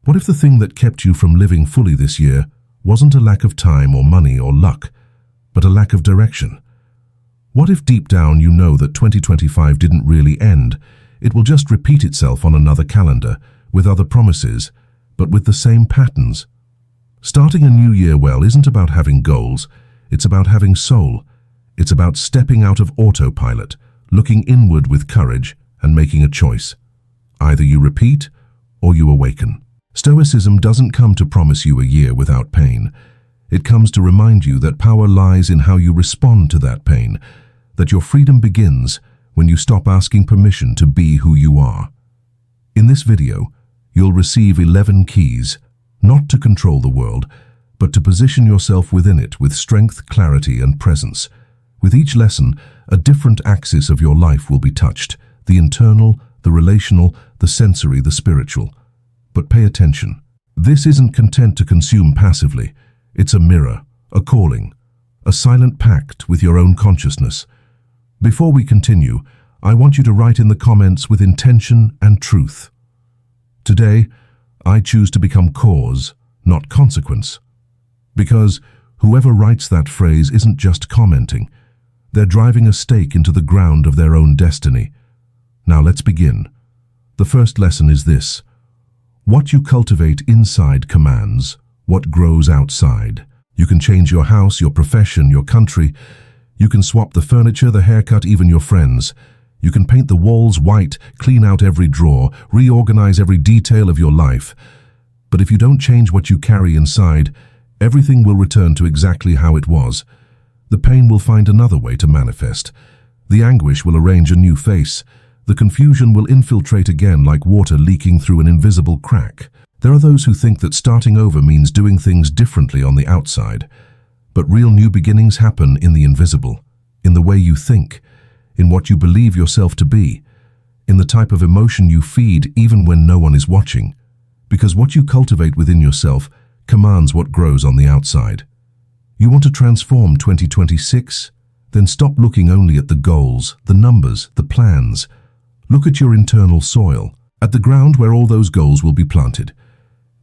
What if the thing that kept you from living fully this year wasn't a lack of time or money or luck, but a lack of direction? What if deep down you know that 2025 didn't really end? It will just repeat itself on another calendar, with other promises, but with the same patterns. Starting a new year well isn't about having goals, it's about having soul. It's about stepping out of autopilot, looking inward with courage, and making a choice. Either you repeat or you awaken. Stoicism doesn't come to promise you a year without pain. It comes to remind you that power lies in how you respond to that pain, that your freedom begins when you stop asking permission to be who you are. In this video, you'll receive 11 keys, not to control the world, but to position yourself within it with strength, clarity, and presence. With each lesson, a different axis of your life will be touched: the internal, the relational, the sensory, the spiritual. But pay attention. This isn't content to consume passively. It's a mirror, a calling, a silent pact with your own consciousness. Before we continue, I want you to write in the comments with intention and truth. Today, I choose to become cause, not consequence. Because whoever writes that phrase isn't just commenting. They're driving a stake into the ground of their own destiny. Now let's begin. The first lesson is this: what you cultivate inside commands what grows outside. You can change your house, your profession, your country. You can swap the furniture, the haircut, even your friends. You can paint the walls white, clean out every drawer, reorganize every detail of your life. But if you don't change what you carry inside, everything will return to exactly how it was. The pain will find another way to manifest. The anguish will arrange a new face. The confusion will infiltrate again like water leaking through an invisible crack. There are those who think that starting over means doing things differently on the outside. But real new beginnings happen in the invisible, in the way you think, in what you believe yourself to be, in the type of emotion you feed even when no one is watching. Because what you cultivate within yourself commands what grows on the outside. You want to transform 2026? Then stop looking only at the goals, the numbers, the plans. Look at your internal soil, at the ground where all those goals will be planted.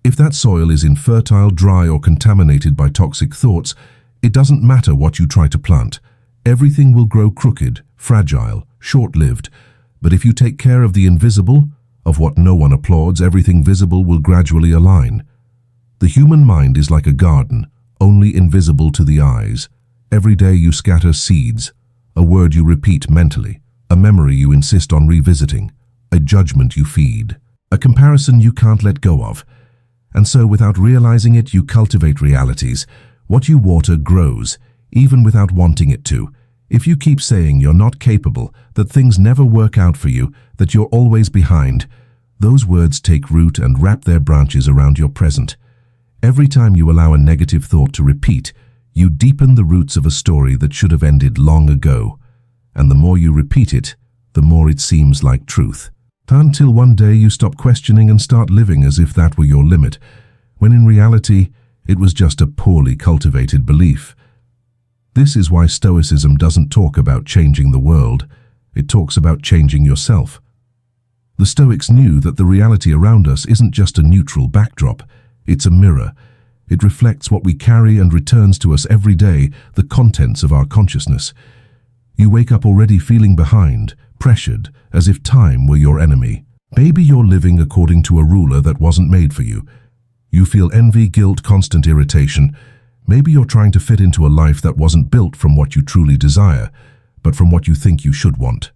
If that soil is infertile, dry, or contaminated by toxic thoughts, it doesn't matter what you try to plant. Everything will grow crooked, fragile, short-lived. But if you take care of the invisible, of what no one applauds, everything visible will gradually align. The human mind is like a garden, only invisible to the eyes. Every day you scatter seeds, a word you repeat mentally, a memory you insist on revisiting, a judgment you feed, a comparison you can't let go of. And so without realizing it, you cultivate realities. What you water grows, even without wanting it to. If you keep saying you're not capable, that things never work out for you, that you're always behind, those words take root and wrap their branches around your present. Every time you allow a negative thought to repeat, you deepen the roots of a story that should have ended long ago. And the more you repeat it, the more it seems like truth. Until one day you stop questioning and start living as if that were your limit, when in reality, it was just a poorly cultivated belief. This is why Stoicism doesn't talk about changing the world. It talks about changing yourself. The Stoics knew that the reality around us isn't just a neutral backdrop. It's a mirror. It reflects what we carry and returns to us every day, the contents of our consciousness. You wake up already feeling behind, pressured, as if time were your enemy. Maybe you're living according to a ruler that wasn't made for you. You feel envy, guilt, constant irritation. Maybe you're trying to fit into a life that wasn't built from what you truly desire, but from what you think you should want.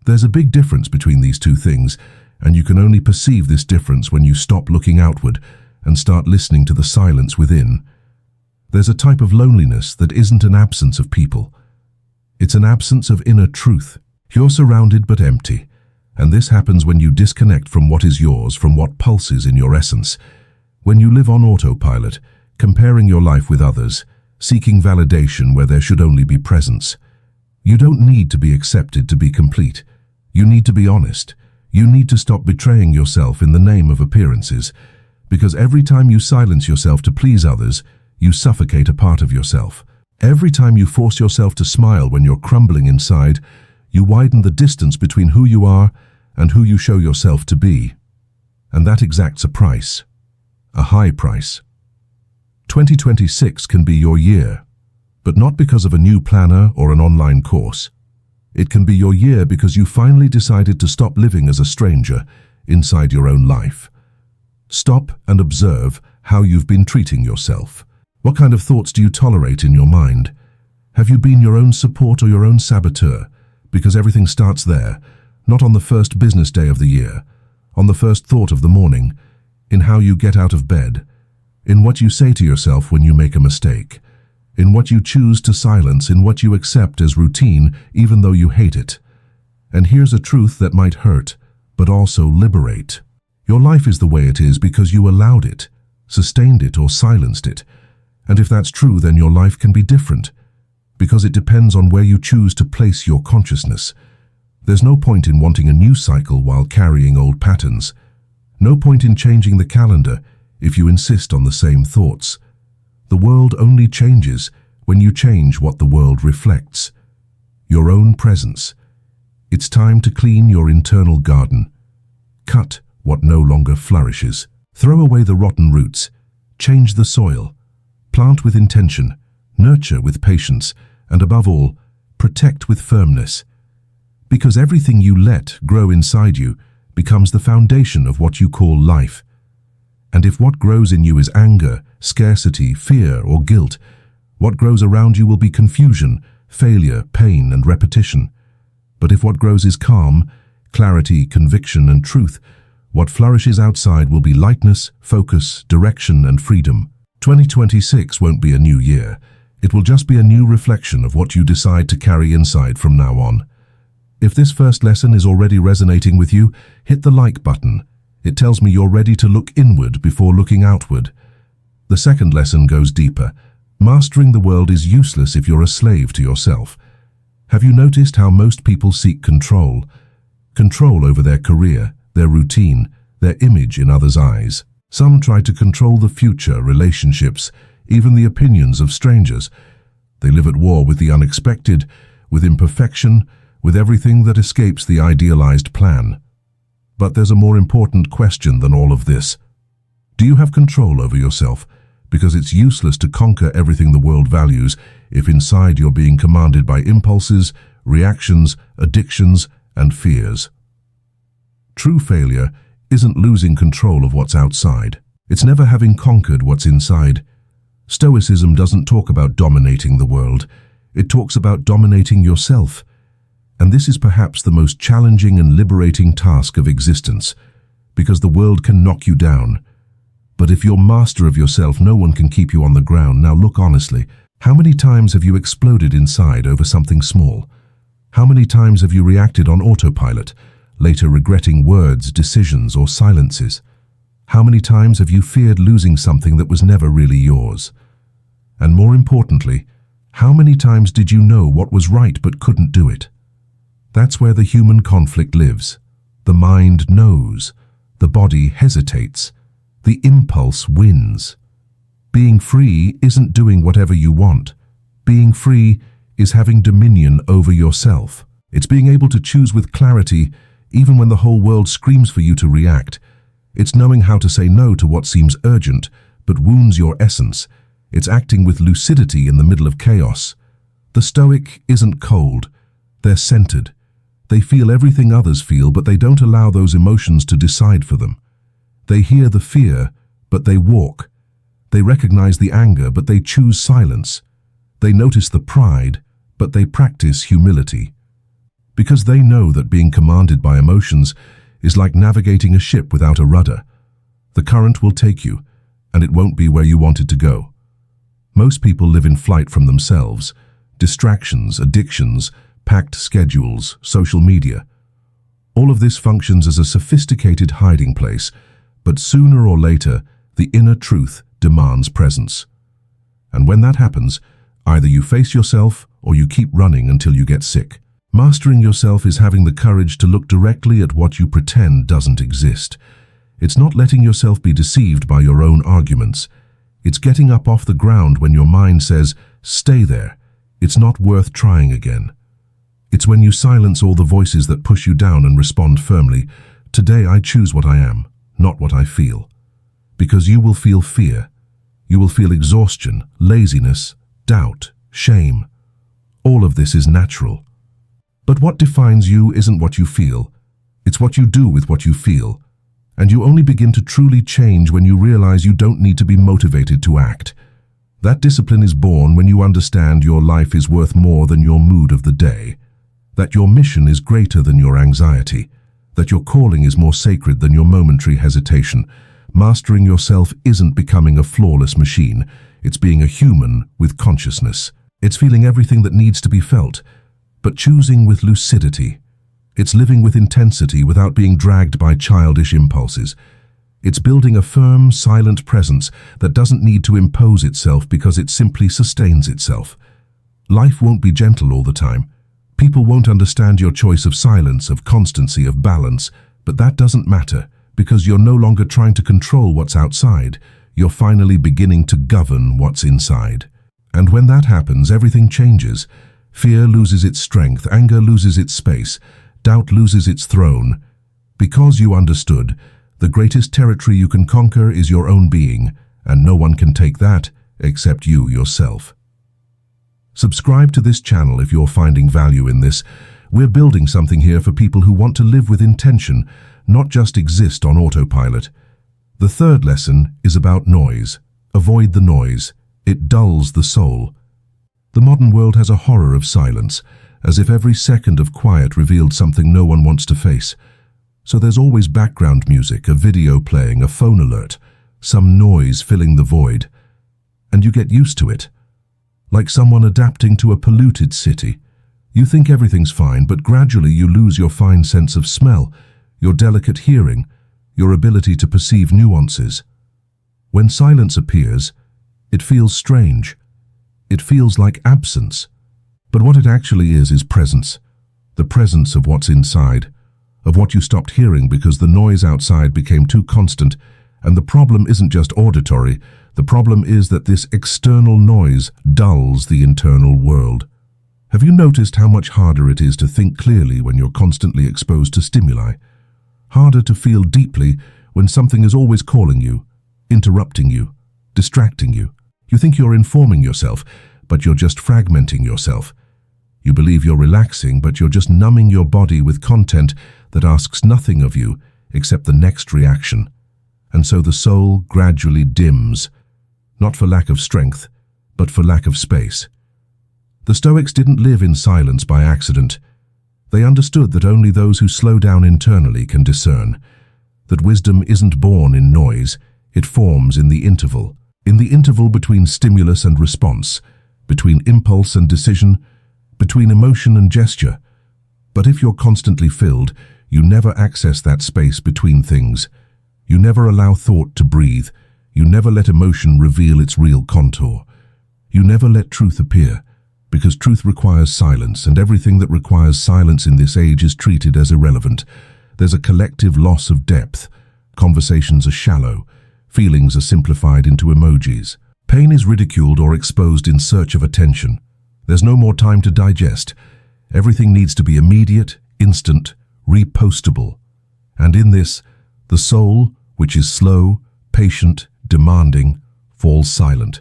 There's a big difference between these two things, and you can only perceive this difference when you stop looking outward and start listening to the silence within. There's a type of loneliness that isn't an absence of people. It's an absence of inner truth. You're surrounded but empty, and this happens when you disconnect from what is yours, from what pulses in your essence. When you live on autopilot, comparing your life with others, seeking validation where there should only be presence. You don't need to be accepted to be complete. You need to be honest. You need to stop betraying yourself in the name of appearances, because every time you silence yourself to please others, you suffocate a part of yourself. Every time you force yourself to smile when you're crumbling inside, you widen the distance between who you are and who you show yourself to be. And that exacts a price. a high price. 2026 can be your year, but not because of a new planner or an online course. It can be your year because you finally decided to stop living as a stranger inside your own life. Stop and observe how you've been treating yourself. What kind of thoughts do you tolerate in your mind? Have you been your own support or your own saboteur? Because everything starts there, not on the first business day of the year, on the first thought of the morning, in how you get out of bed, in what you say to yourself when you make a mistake, in what you choose to silence, in what you accept as routine even though you hate it. And here's a truth that might hurt, but also liberate. Your life is the way it is because you allowed it, sustained it, or silenced it. And if that's true, then your life can be different, because it depends on where you choose to place your consciousness. There's no point in wanting a new cycle while carrying old patterns. No point in changing the calendar if you insist on the same thoughts. The world only changes when you change what the world reflects. Your own presence. It's time to clean your internal garden. Cut what no longer flourishes. Throw away the rotten roots. Change the soil. Plant with intention. Nurture with patience. And above all, protect with firmness. Because everything you let grow inside you becomes the foundation of what you call life. And if what grows in you is anger, scarcity, fear, or guilt, what grows around you will be confusion, failure, pain, and repetition. But if what grows is calm, clarity, conviction, and truth, what flourishes outside will be lightness, focus, direction, and freedom. 2026 won't be a new year. It will just be a new reflection of what you decide to carry inside from now on. If this first lesson is already resonating with you, hit the like button. It tells me you're ready to look inward before looking outward. The second lesson goes deeper. Mastering the world is useless if you're a slave to yourself. Have you noticed how most people seek control? Control over their career, their routine, their image in others' eyes. Some try to control the future, relationships, even the opinions of strangers. They live at war with the unexpected, with imperfection, with everything that escapes the idealized plan. But there's a more important question than all of this. Do you have control over yourself? Because it's useless to conquer everything the world values if inside you're being commanded by impulses, reactions, addictions, and fears. True failure isn't losing control of what's outside. It's never having conquered what's inside. Stoicism doesn't talk about dominating the world. It talks about dominating yourself. And this is perhaps the most challenging and liberating task of existence, because the world can knock you down. But if you're master of yourself, no one can keep you on the ground. Now look honestly, how many times have you exploded inside over something small? How many times have you reacted on autopilot, later regretting words, decisions, or silences? How many times have you feared losing something that was never really yours? And more importantly, how many times did you know what was right but couldn't do it? That's where the human conflict lives. The mind knows. The body hesitates. The impulse wins. Being free isn't doing whatever you want. Being free is having dominion over yourself. It's being able to choose with clarity even when the whole world screams for you to react. It's knowing how to say no to what seems urgent but wounds your essence. It's acting with lucidity in the middle of chaos. The Stoic isn't cold. They're centered. They feel everything others feel, but they don't allow those emotions to decide for them. They hear the fear, but they walk. They recognize the anger, but they choose silence. They notice the pride, but they practice humility. Because they know that being commanded by emotions is like navigating a ship without a rudder. The current will take you, and it won't be where you wanted to go. Most people live in flight from themselves, distractions, addictions, packed schedules, social media. All of this functions as a sophisticated hiding place, but sooner or later, the inner truth demands presence. And when that happens, either you face yourself or you keep running until you get sick. Mastering yourself is having the courage to look directly at what you pretend doesn't exist. It's not letting yourself be deceived by your own arguments. It's getting up off the ground when your mind says, "Stay there. It's not worth trying again." It's when you silence all the voices that push you down and respond firmly, "Today I choose what I am, not what I feel." because you will feel fear. You will feel exhaustion, laziness, doubt, shame. All of this is natural. But what defines you isn't what you feel. It's what you do with what you feel. And you only begin to truly change when you realize you don't need to be motivated to act. That discipline is born when you understand your life is worth more than your mood of the day, that your mission is greater than your anxiety, that your calling is more sacred than your momentary hesitation. Mastering yourself isn't becoming a flawless machine. It's being a human with consciousness. It's feeling everything that needs to be felt, but choosing with lucidity. It's living with intensity without being dragged by childish impulses. It's building a firm, silent presence that doesn't need to impose itself because it simply sustains itself. Life won't be gentle all the time. People won't understand your choice of silence, of constancy, of balance, but that doesn't matter because you're no longer trying to control what's outside. You're finally beginning to govern what's inside. And when that happens, everything changes. Fear loses its strength, anger loses its space, doubt loses its throne. Because you understood, the greatest territory you can conquer is your own being, and no one can take that except you yourself. Subscribe to this channel if you're finding value in this. We're building something here for people who want to live with intention, not just exist on autopilot. The third lesson is about noise. Avoid the noise. It dulls the soul. The modern world has a horror of silence, as if every second of quiet revealed something no one wants to face. So there's always background music, a video playing, a phone alert, some noise filling the void. And you get used to it. Like someone adapting to a polluted city. You think everything's fine, but gradually you lose your fine sense of smell, your delicate hearing, your ability to perceive nuances. When silence appears, it feels strange. It feels like absence. But what it actually is presence. The presence of what's inside, of what you stopped hearing because the noise outside became too constant. And the problem isn't just auditory. The problem is that this external noise dulls the internal world. Have you noticed how much harder it is to think clearly when you're constantly exposed to stimuli? Harder to feel deeply when something is always calling you, interrupting you, distracting you. You think you're informing yourself, but you're just fragmenting yourself. You believe you're relaxing, but you're just numbing your body with content that asks nothing of you except the next reaction. And so the soul gradually dims, not for lack of strength, but for lack of space. The Stoics didn't live in silence by accident. They understood that only those who slow down internally can discern, that wisdom isn't born in noise, it forms in the interval between stimulus and response, between impulse and decision, between emotion and gesture. But if you're constantly filled, you never access that space between things. You never allow thought to breathe. You never let emotion reveal its real contour. You never let truth appear, because truth requires silence, and everything that requires silence in this age is treated as irrelevant. There's a collective loss of depth. Conversations are shallow. Feelings are simplified into emojis. Pain is ridiculed or exposed in search of attention. There's no more time to digest. Everything needs to be immediate, instant, repostable. And in this, the soul, which is slow, patient, demanding, falls silent.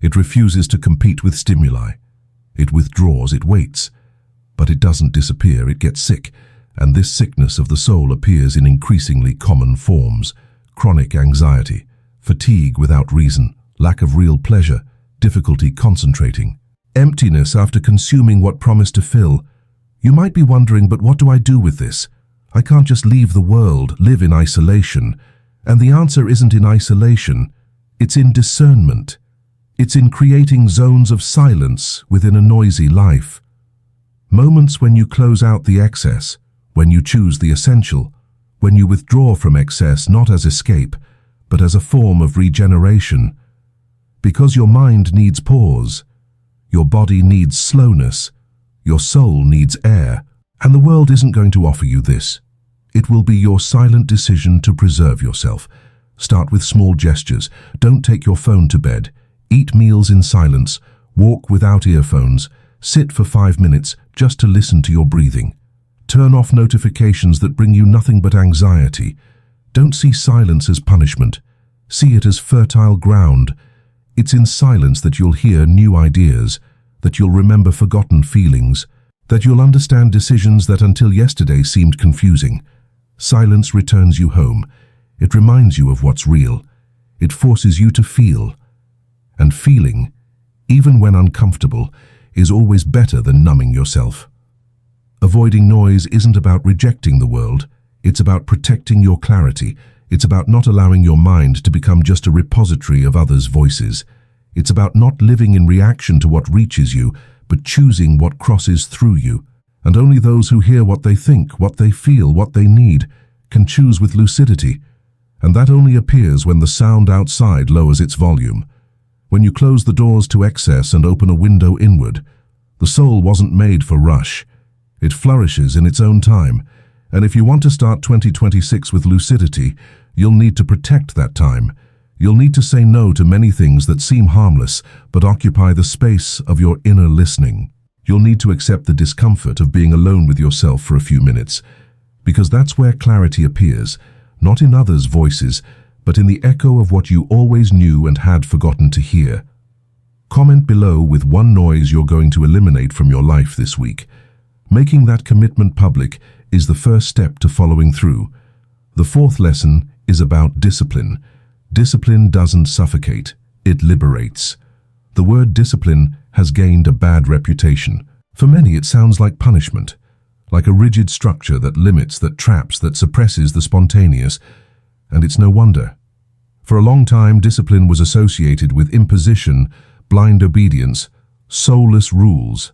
It refuses to compete with stimuli. It withdraws, it waits. But it doesn't disappear, it gets sick. And this sickness of the soul appears in increasingly common forms. Chronic anxiety, fatigue without reason, lack of real pleasure, difficulty concentrating, emptiness after consuming what promised to fill. You might be wondering, but what do I do with this? I can't just leave the world, live in isolation. And the answer isn't in isolation, it's in discernment. It's in creating zones of silence within a noisy life. Moments when you close out the excess, when you choose the essential, when you withdraw from excess not as escape, but as a form of regeneration. Because your mind needs pause, your body needs slowness, your soul needs air, and the world isn't going to offer you this. It will be your silent decision to preserve yourself. Start with small gestures. Don't take your phone to bed. Eat meals in silence. Walk without earphones. Sit for 5 minutes just to listen to your breathing. Turn off notifications that bring you nothing but anxiety. Don't see silence as punishment. See it as fertile ground. It's in silence that you'll hear new ideas, that you'll remember forgotten feelings, that you'll understand decisions that until yesterday seemed confusing. Silence returns you home. It reminds you of what's real. It forces you to feel. And feeling, even when uncomfortable, is always better than numbing yourself. Avoiding noise isn't about rejecting the world. It's about protecting your clarity. It's about not allowing your mind to become just a repository of others' voices. It's about not living in reaction to what reaches you, but choosing what crosses through you. And only those who hear what they think, what they feel, what they need, can choose with lucidity. And that only appears when the sound outside lowers its volume. When you close the doors to excess and open a window inward. The soul wasn't made for rush. It flourishes in its own time. And if you want to start 2026 with lucidity, you'll need to protect that time. You'll need to say no to many things that seem harmless, but occupy the space of your inner listening. You'll need to accept the discomfort of being alone with yourself for a few minutes, because that's where clarity appears, not in others' voices, but in the echo of what you always knew and had forgotten to hear. Comment below with one noise you're going to eliminate from your life this week. Making that commitment public is the first step to following through. The fourth lesson is about discipline. Discipline doesn't suffocate, it liberates. The word discipline has gained a bad reputation. For many, it sounds like punishment, like a rigid structure that limits, that traps, that suppresses the spontaneous. And it's no wonder. For a long time, discipline was associated with imposition, blind obedience, soulless rules.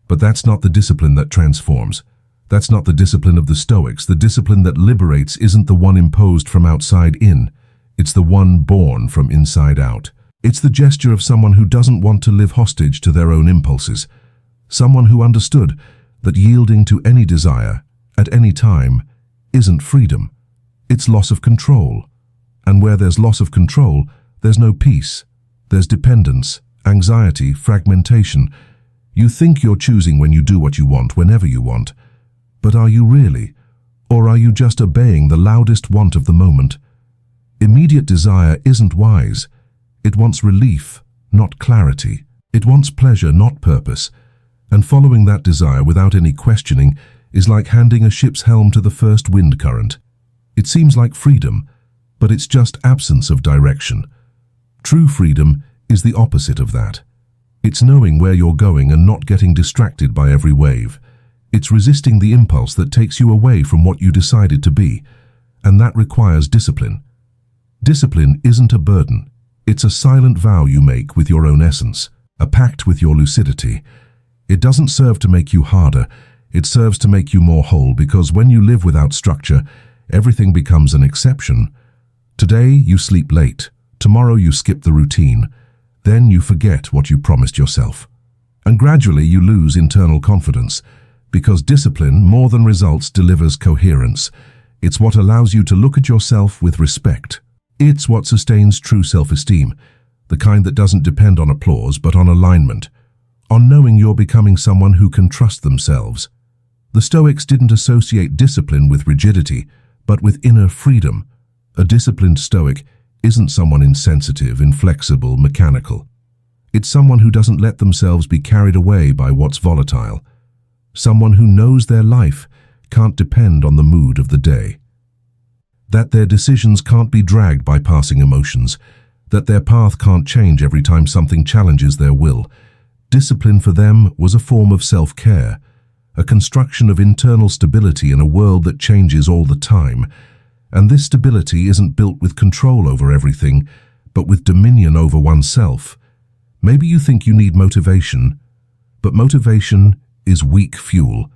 But that's not the discipline that transforms. That's not the discipline of the Stoics. The discipline that liberates isn't the one imposed from outside in. It's the one born from inside out. It's the gesture of someone who doesn't want to live hostage to their own impulses. Someone who understood that yielding to any desire, at any time, isn't freedom. It's loss of control. And where there's loss of control, there's no peace. There's dependence, anxiety, fragmentation. You think you're choosing when you do what you want, whenever you want. But are you really? Or are you just obeying the loudest want of the moment? Immediate desire isn't wise. It wants relief, not clarity. It wants pleasure, not purpose. And following that desire without any questioning is like handing a ship's helm to the first wind current. It seems like freedom, but it's just absence of direction. True freedom is the opposite of that. It's knowing where you're going and not getting distracted by every wave. It's resisting the impulse that takes you away from what you decided to be, and that requires discipline. Discipline isn't a burden. It's a silent vow you make with your own essence, a pact with your lucidity. It doesn't serve to make you harder. It serves to make you more whole, because when you live without structure, everything becomes an exception. Today you sleep late. Tomorrow you skip the routine. Then you forget what you promised yourself. And gradually you lose internal confidence, because discipline, more than results, delivers coherence. It's what allows you to look at yourself with respect. It's what sustains true self-esteem, the kind that doesn't depend on applause but on alignment, on knowing you're becoming someone who can trust themselves. The Stoics didn't associate discipline with rigidity, but with inner freedom. A disciplined Stoic isn't someone insensitive, inflexible, mechanical. It's someone who doesn't let themselves be carried away by what's volatile. Someone who knows their life can't depend on the mood of the day. That their decisions can't be dragged by passing emotions. That their path can't change every time something challenges their will. Discipline for them was a form of self-care, a construction of internal stability in a world that changes all the time. And this stability isn't built with control over everything, but with dominion over oneself. Maybe you think you need motivation, but motivation is weak fuel.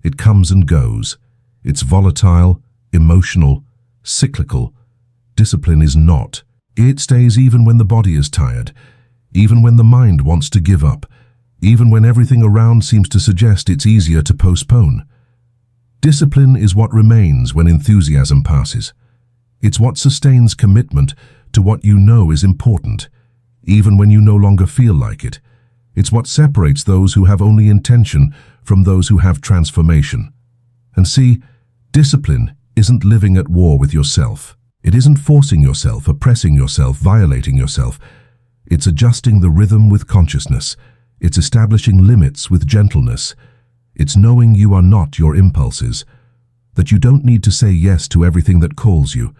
It comes and goes. It's volatile, emotional, cyclical. Discipline is not. It stays even when the body is tired, even when the mind wants to give up, even when everything around seems to suggest it's easier to postpone. Discipline is what remains when enthusiasm passes. It's what sustains commitment to what you know is important, even when you no longer feel like it. It's what separates those who have only intention from those who have transformation. And see, discipline isn't living at war with yourself. It isn't forcing yourself, oppressing yourself, violating yourself. It's adjusting the rhythm with consciousness. It's establishing limits with gentleness. It's knowing you are not your impulses, that you don't need to say yes to everything that calls you,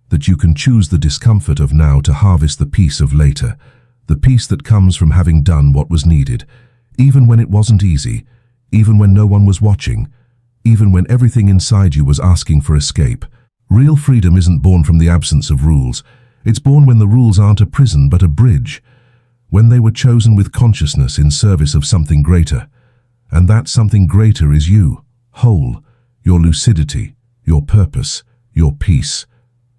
that you can choose the discomfort of now to harvest the peace of later, the peace that comes from having done what was needed, even when it wasn't easy, even when no one was watching, even when everything inside you was asking for escape. Real freedom isn't born from the absence of rules. It's born when the rules aren't a prison but a bridge, when they were chosen with consciousness in service of something greater. And that something greater is you, whole, your lucidity, your purpose, your peace.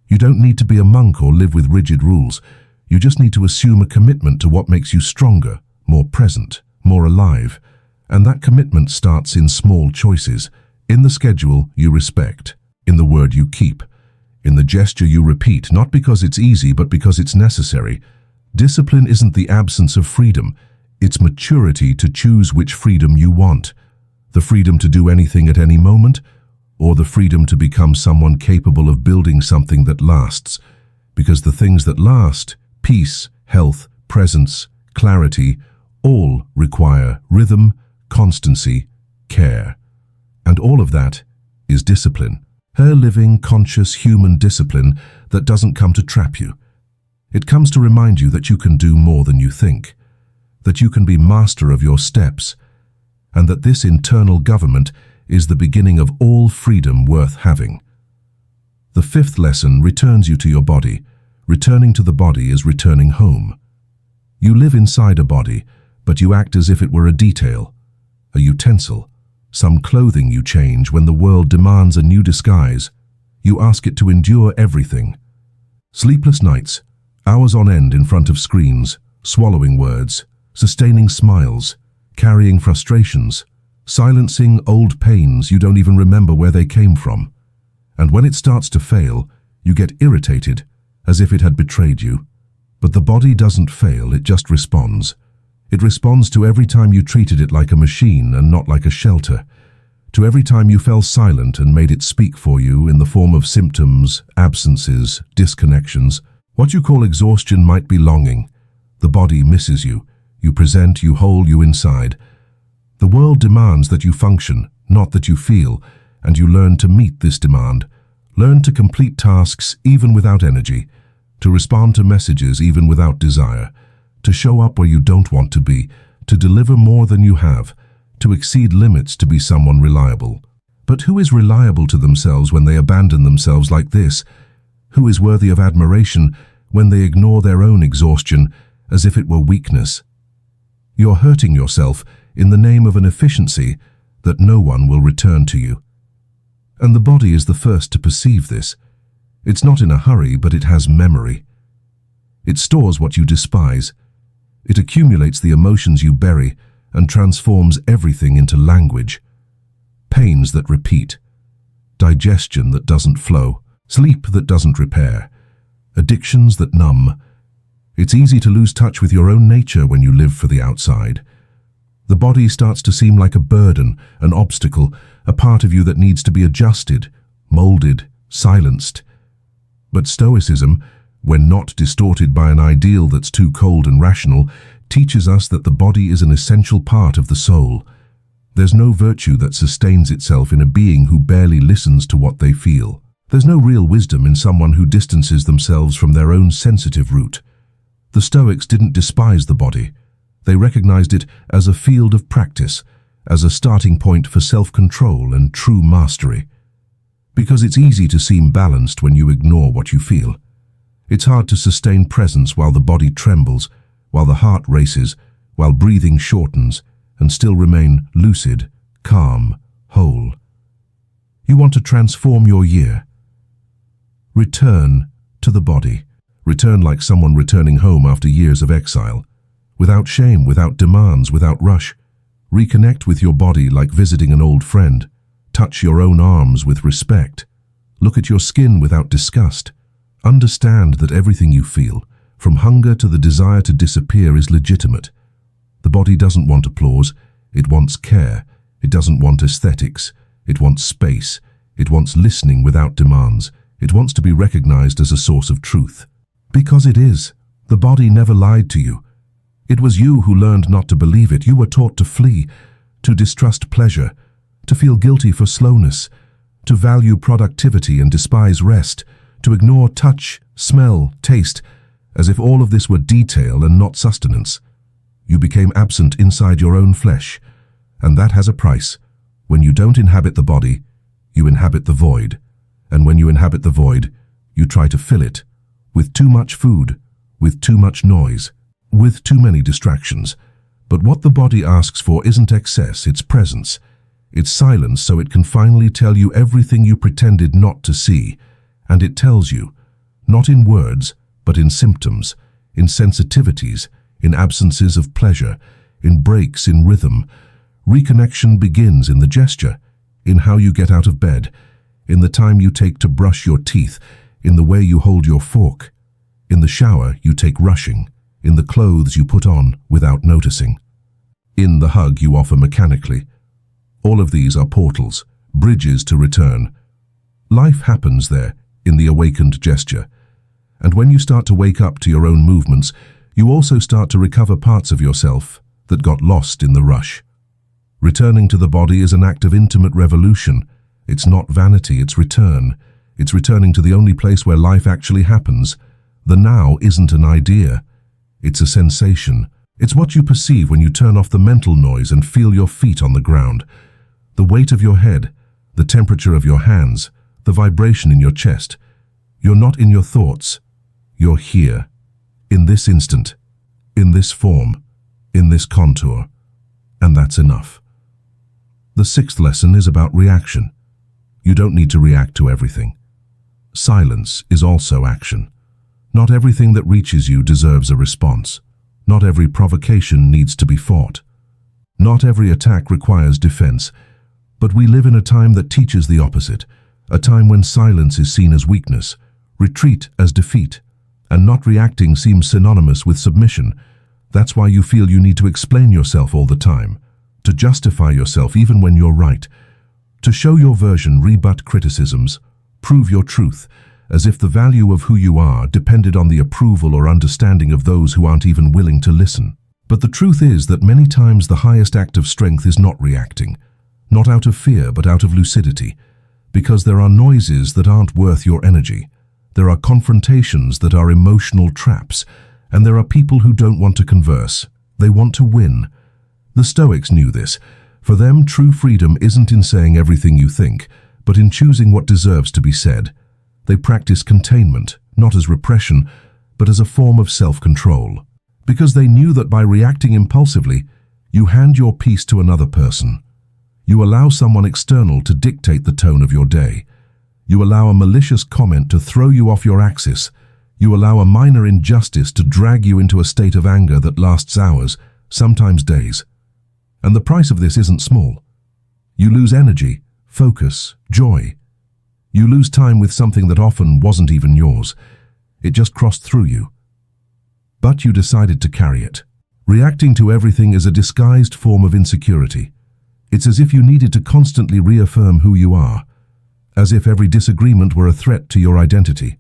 You don't need to be a monk or live with rigid rules. You just need to assume a commitment to what makes you stronger, more present, more alive. And that commitment starts in small choices, in the schedule you respect, in the word you keep, in the gesture you repeat, not because it's easy but because it's necessary. Discipline isn't the absence of freedom. It's maturity to choose which freedom you want. The freedom to do anything at any moment, or the freedom to become someone capable of building something that lasts. Because the things that last, peace, health, presence, clarity, all require rhythm, constancy, care. And all of that is discipline. Her living, conscious human discipline that doesn't come to trap you. It comes to remind you that you can do more than you think, that you can be master of your steps, and that this internal government is the beginning of all freedom worth having. The fifth lesson returns you to your body. Returning to the body is returning home. You live inside a body, but you act as if it were a detail, a utensil, some clothing you change when the world demands a new disguise. You ask it to endure everything. Sleepless nights, hours on end in front of screens, swallowing words, sustaining smiles, carrying frustrations, silencing old pains you don't even remember where they came from. And when it starts to fail, you get irritated, as if it had betrayed you. But the body doesn't fail, it just responds. It responds to every time you treated it like a machine and not like a shelter, to every time you fell silent and made it speak for you in the form of symptoms, absences, disconnections. What you call exhaustion might be longing. The body misses you. You present, you hold, you inside. The world demands that you function, not that you feel, and you learn to meet this demand. Learn to complete tasks even without energy, to respond to messages even without desire, to show up where you don't want to be, to deliver more than you have, to exceed limits, to be someone reliable. But who is reliable to themselves when they abandon themselves like this? Who is worthy of admiration when they ignore their own exhaustion as if it were weakness? You're hurting yourself in the name of an efficiency that no one will return to you. And the body is the first to perceive this. It's not in a hurry, but it has memory. It stores what you despise. It accumulates the emotions you bury and transforms everything into language. Pains that repeat, digestion that doesn't flow, sleep that doesn't repair, addictions that numb. It's easy to lose touch with your own nature when you live for the outside. The body starts to seem like a burden, an obstacle, a part of you that needs to be adjusted, molded, silenced. But Stoicism, when not distorted by an ideal that's too cold and rational, teaches us that the body is an essential part of the soul. There's no virtue that sustains itself in a being who barely listens to what they feel. There's no real wisdom in someone who distances themselves from their own sensitive root. The Stoics didn't despise the body. They recognized it as a field of practice, as a starting point for self-control and true mastery. Because it's easy to seem balanced when you ignore what you feel. It's hard to sustain presence while the body trembles, while the heart races, while breathing shortens, and still remain lucid, calm, whole. You want to transform your year. Return to the body. Return like someone returning home after years of exile. Without shame, without demands, without rush. Reconnect with your body like visiting an old friend. Touch your own arms with respect. Look at your skin without disgust. Understand that everything you feel, from hunger to the desire to disappear, is legitimate. The body doesn't want applause. It wants care. It doesn't want aesthetics. It wants space. It wants listening without demands. It wants to be recognized as a source of truth. Because it is. The body never lied to you. It was you who learned not to believe it. You were taught to flee, to distrust pleasure, to feel guilty for slowness, to value productivity and despise rest, to ignore touch, smell, taste, as if all of this were detail and not sustenance. You became absent inside your own flesh, and that has a price. When you don't inhabit the body, you inhabit the void, and when you inhabit the void, you try to fill it with too much food, with too much noise, with too many distractions. But what the body asks for isn't excess, it's presence. It's silence so it can finally tell you everything you pretended not to see. And it tells you, not in words, but in symptoms, in sensitivities, in absences of pleasure, in breaks in rhythm. Reconnection begins in the gesture, in how you get out of bed, in the time you take to brush your teeth, in the way you hold your fork, in the shower you take rushing, in the clothes you put on without noticing, in the hug you offer mechanically. All of these are portals, bridges to return. Life happens there, in the awakened gesture. And when you start to wake up to your own movements, you also start to recover parts of yourself that got lost in the rush. Returning to the body is an act of intimate revolution. It's not vanity, it's return. It's returning to the only place where life actually happens. The now isn't an idea. It's a sensation. It's what you perceive when you turn off the mental noise and feel your feet on the ground. The weight of your head, the temperature of your hands, the vibration in your chest. You're not in your thoughts. You're here. In this instant. In this form. In this contour. And that's enough. The sixth lesson is about reaction. You don't need to react to everything. Silence is also action. Not everything that reaches you deserves a response. Not every provocation needs to be fought. Not every attack requires defense. But we live in a time that teaches the opposite, a time when silence is seen as weakness, retreat as defeat, and not reacting seems synonymous with submission. That's why you feel you need to explain yourself all the time, to justify yourself even when you're right, to show your version, rebut criticisms, prove your truth, as if the value of who you are depended on the approval or understanding of those who aren't even willing to listen. But the truth is that many times the highest act of strength is not reacting, not out of fear but out of lucidity, because there are noises that aren't worth your energy. There are confrontations that are emotional traps, and there are people who don't want to converse. They want to win. The Stoics knew this. For them, true freedom isn't in saying everything you think, but in choosing what deserves to be said. They practice containment, not as repression, but as a form of self-control. Because they knew that by reacting impulsively, you hand your peace to another person. You allow someone external to dictate the tone of your day. You allow a malicious comment to throw you off your axis. You allow a minor injustice to drag you into a state of anger that lasts hours, sometimes days. And the price of this isn't small. You lose energy, focus, joy. You lose time with something that often wasn't even yours. It just crossed through you. But you decided to carry it. Reacting to everything is a disguised form of insecurity. It's as if you needed to constantly reaffirm who you are, as if every disagreement were a threat to your identity.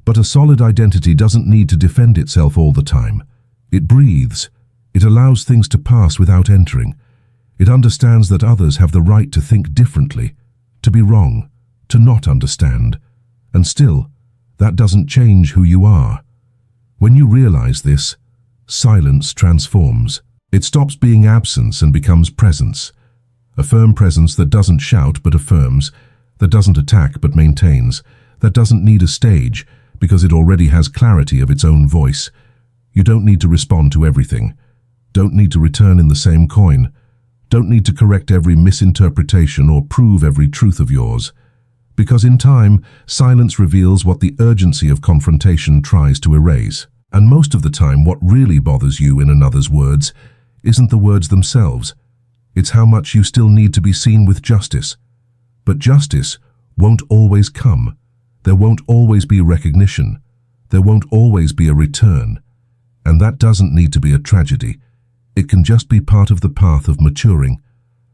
But a solid identity doesn't need to defend itself all the time. It breathes. It allows things to pass without entering. It understands that others have the right to think differently, to be wrong, to not understand. And still, that doesn't change who you are. When you realize this, silence transforms. It stops being absence and becomes presence. A firm presence that doesn't shout but affirms, that doesn't attack but maintains, that doesn't need a stage because it already has clarity of its own voice. You don't need to respond to everything. Don't need to return in the same coin. Don't need to correct every misinterpretation or prove every truth of yours. Because in time, silence reveals what the urgency of confrontation tries to erase. And most of the time, what really bothers you in another's words isn't the words themselves. It's how much you still need to be seen with justice. But justice won't always come. There won't always be recognition. There won't always be a return. And that doesn't need to be a tragedy. It can just be part of the path of maturing,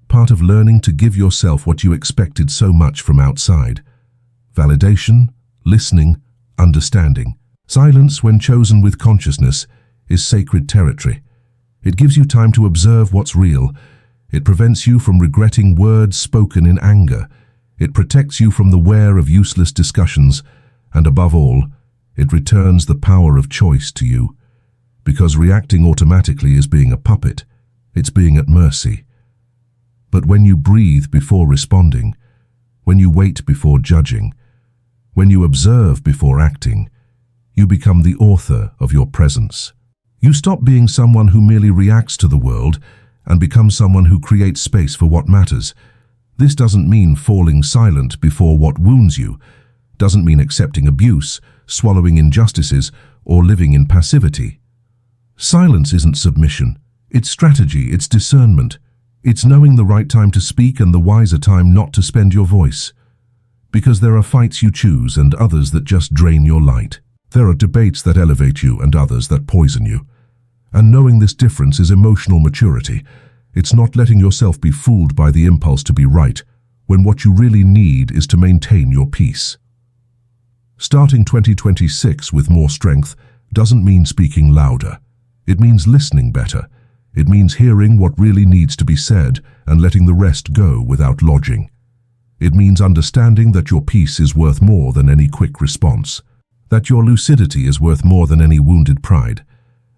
part of learning to give yourself what you expected so much from outside. Validation, listening, understanding. Silence, when chosen with consciousness, is sacred territory. It gives you time to observe what's real. It prevents you from regretting words spoken in anger. It protects you from the wear of useless discussions. And above all, it returns the power of choice to you. Because reacting automatically is being a puppet. It's being at mercy. But when you breathe before responding, when you wait before judging, when you observe before acting, you become the author of your presence. You stop being someone who merely reacts to the world and become someone who creates space for what matters. This doesn't mean falling silent before what wounds you, doesn't mean accepting abuse, swallowing injustices, or living in passivity. Silence isn't submission. It's strategy, it's discernment. It's knowing the right time to speak and the wiser time not to spend your voice. Because there are fights you choose and others that just drain your light. There are debates that elevate you and others that poison you. And knowing this difference is emotional maturity. It's not letting yourself be fooled by the impulse to be right, when what you really need is to maintain your peace. Starting 2026 with more strength doesn't mean speaking louder. It means listening better. It means hearing what really needs to be said and letting the rest go without lodging. It means understanding that your peace is worth more than any quick response, that your lucidity is worth more than any wounded pride,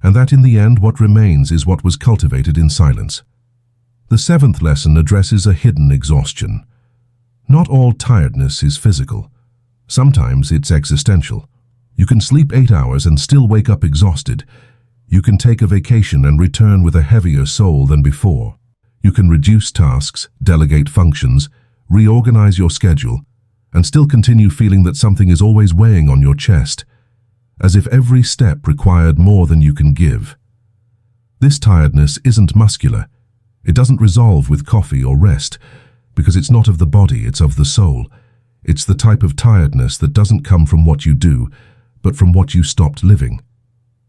and that in the end what remains is what was cultivated in silence. The seventh lesson addresses a hidden exhaustion. Not all tiredness is physical. Sometimes it's existential. You can sleep 8 hours and still wake up exhausted. You can take a vacation and return with a heavier soul than before. You can reduce tasks, delegate functions, reorganize your schedule, and still continue feeling that something is always weighing on your chest, as if every step required more than you can give. This tiredness isn't muscular. It doesn't resolve with coffee or rest, because it's not of the body, it's of the soul. It's the type of tiredness that doesn't come from what you do, but from what you stopped living.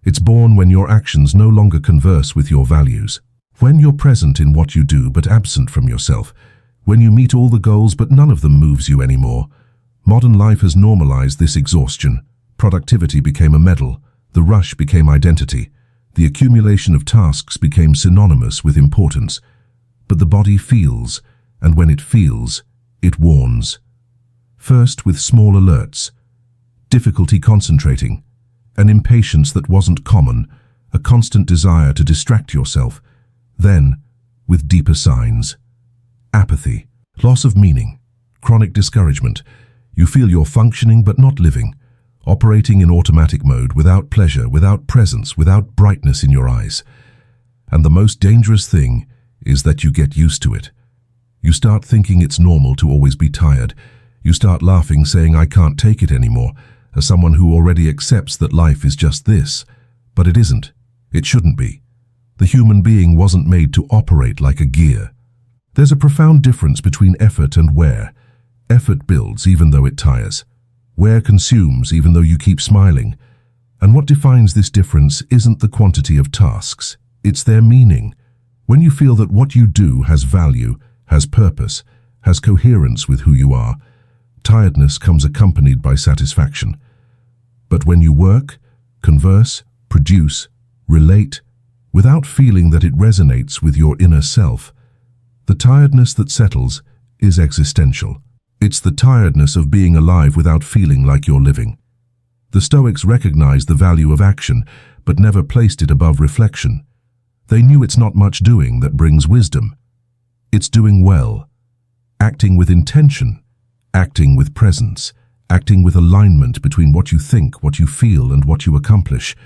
It's born when your actions no longer converse with your values. When you're present in what you do but absent from yourself. When you meet all the goals but none of them moves you anymore. Modern life has normalized this exhaustion. Productivity became a medal. The rush became identity. The accumulation of tasks became synonymous with importance. But the body feels, and when it feels, it warns. First with small alerts. Difficulty concentrating. An impatience that wasn't common, a constant desire to distract yourself. Then, with deeper signs. Apathy, loss of meaning, chronic discouragement. You feel you're functioning but not living, operating in automatic mode without pleasure, without presence, without brightness in your eyes. And the most dangerous thing is that you get used to it. You start thinking it's normal to always be tired. You start laughing, saying, "I can't take it anymore," as someone who already accepts that life is just this. But it isn't. It shouldn't be. The human being wasn't made to operate like a gear. There's a profound difference between effort and wear. Effort builds even though it tires. Wear consumes even though you keep smiling. And what defines this difference isn't the quantity of tasks. It's their meaning. When you feel that what you do has value, has purpose, has coherence with who you are, tiredness comes accompanied by satisfaction. But when you work, converse, produce, relate, without feeling that it resonates with your inner self, the tiredness that settles is existential. It's the tiredness of being alive without feeling like you're living. The Stoics recognized the value of action, but never placed it above reflection. They knew it's not much doing that brings wisdom. It's doing well, acting with intention, acting with presence, acting with alignment between what you think, what you feel, and what you accomplish.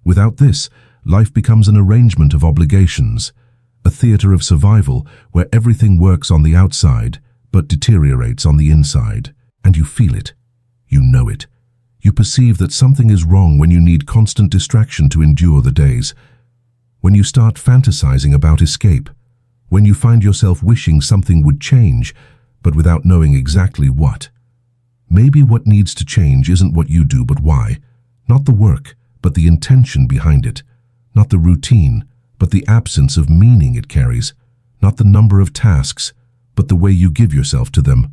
Without this, life becomes an arrangement of obligations, a theater of survival where everything works on the outside but deteriorates on the inside. And you feel it. You know it. You perceive that something is wrong when you need constant distraction to endure the days. When you start fantasizing about escape. When you find yourself wishing something would change, but without knowing exactly what. Maybe what needs to change isn't what you do, but why. Not the work, but the intention behind it. Not the routine, but the absence of meaning it carries. Not the number of tasks, but the way you give yourself to them,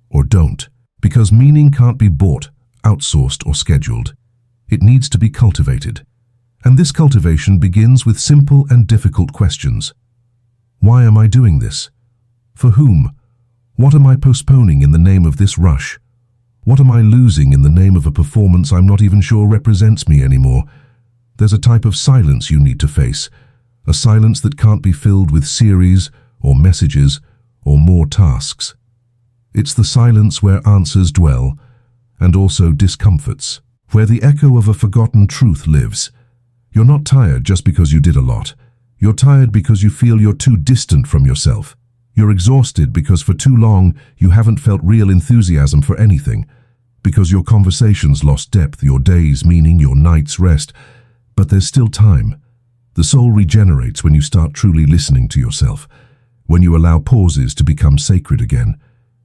or don't. Because meaning can't be bought, outsourced or scheduled. It needs to be cultivated. And this cultivation begins with simple and difficult questions. Why am I doing this? For whom? What am I postponing in the name of this rush? What am I losing in the name of a performance I'm not even sure represents me anymore? There's a type of silence you need to face, a silence that can't be filled with series or messages or more tasks. It's the silence where answers dwell and also discomforts, where the echo of a forgotten truth lives. You're not tired just because you did a lot. You're tired because you feel you're too distant from yourself. You're exhausted because for too long you haven't felt real enthusiasm for anything, because your conversations lost depth, your days meaning, your nights rest. But there's still time. The soul regenerates when you start truly listening to yourself, when you allow pauses to become sacred again,